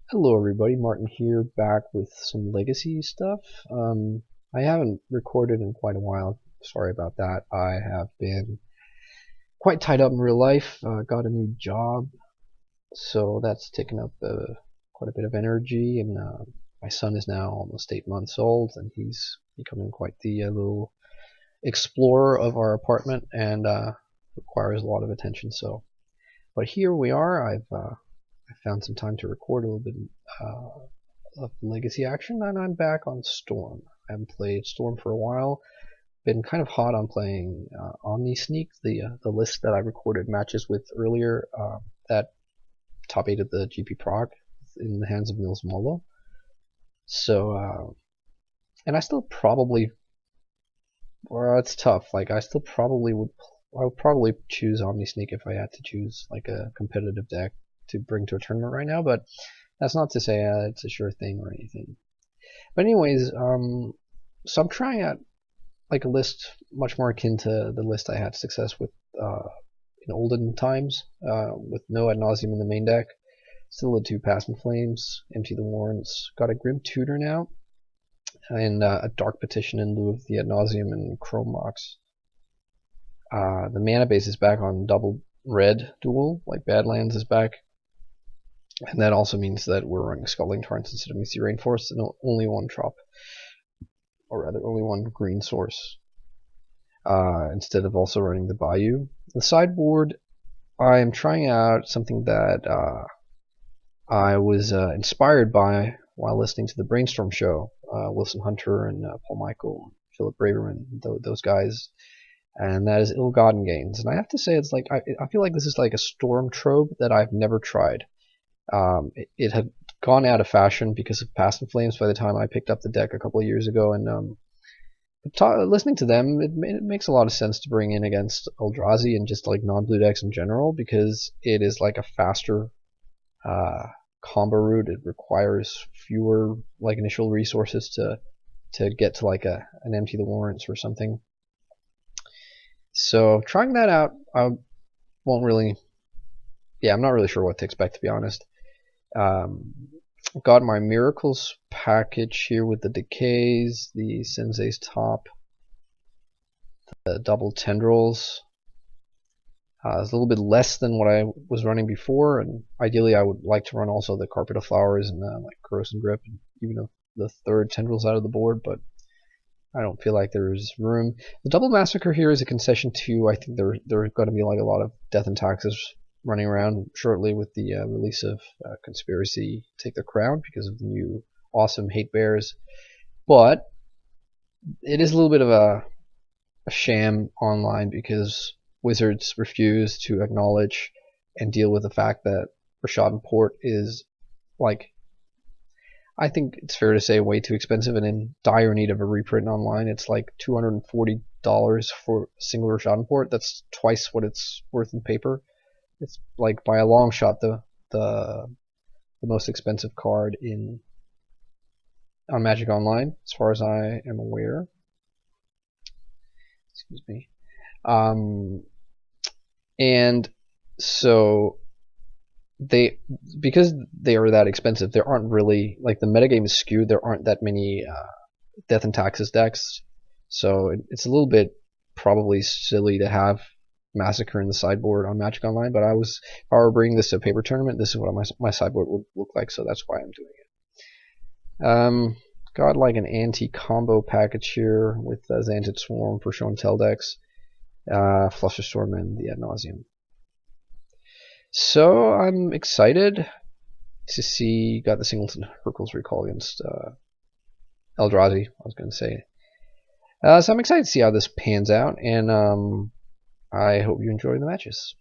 Hello everybody, Martin here, back with some Legacy stuff. I haven't recorded in quite a while, sorry about that. I have been quite tied up in real life, got a new job, so that's taken up quite a bit of energy, and my son is now almost 8 months old, and he's becoming quite the little explorer of our apartment, and requires a lot of attention, but here we are. I found some time to record a little bit of Legacy action, and I'm back on Storm. I haven't played Storm for a while. Been kind of hot on playing Omnisneak, the list that I recorded matches with earlier. That top 8 of the GP Prague in the hands of Nils Molo. So, and I still probably, well, it's tough. Like I still probably I would probably choose Omnisneak if I had to choose like a competitive deck to bring to a tournament right now, but that's not to say it's a sure thing or anything. But anyways, so I'm trying out like a list much more akin to the list I had success with in olden times, with no Ad Nauseam in the main deck. Still the 2 Past in Flames, Empty the Warrants. Got a Grim Tutor now, and a Dark Petition in lieu of the Ad Nauseam and Chrome Mox. The mana base is back on double red dual, like Badlands is back. And that also means that we're running Scalding Torrents instead of Misty Rainforest, and only one drop, or rather only one green source, instead of also running the Bayou. The sideboard, I am trying out something that I was inspired by while listening to the Brainstorm show. Wilson Hunter and Paul Michael, Philip Braverman, those guys, and that is Ill-Gotten Gains. And I have to say, it's like I feel like this is like a Storm trope that I've never tried. It had gone out of fashion because of Past in Flames by the time I picked up the deck a couple of years ago, and listening to them, it makes a lot of sense to bring in against Eldrazi and just like non-blue decks in general, because it is like a faster combo route. It requires fewer like initial resources to get to like an Empty the Warrants or something. So trying that out, I won't really. Yeah, I'm not really sure what to expect, to be honest. Got my Miracles package here with the Decays, the Sensei's Top, the double Tendrils. It's a little bit less than what I was running before, and ideally I would like to run also the Carpet of Flowers and like Corrosive Grip, and even the 3rd Tendrils out of the board, but I don't feel like there's room. The Double Massacre here is a concession too. I think there's going to be like a lot of Death and Taxes running around shortly with the release of Conspiracy Take the Crown because of the new awesome Hate Bears. But it is a little bit of a sham online because Wizards refuse to acknowledge and deal with the fact that Rishadan Port is, like, I think it's fair to say, way too expensive and in dire need of a reprint online. It's like $240 for a single Rishadan Port. That's twice what it's worth in paper. It's like by a long shot the most expensive card on Magic Online, as far as I am aware. Excuse me. And so because they are that expensive, there aren't really, like, the metagame is skewed. There aren't that many Death and Taxes decks, so it's a little bit probably silly to have Massacre in the sideboard on Magic Online, but if I were bringing this to a paper tournament, this is what my sideboard would look like, so that's why I'm doing it. Got like an anti-combo package here with Xantid Swarm for show and tell decks, Flusterstorm, and the Ad Nauseam. So I'm excited to see, got the Singleton Hurkyl's Recall against Eldrazi, I was going to say. So I'm excited to see how this pans out, and I hope you enjoy the matches.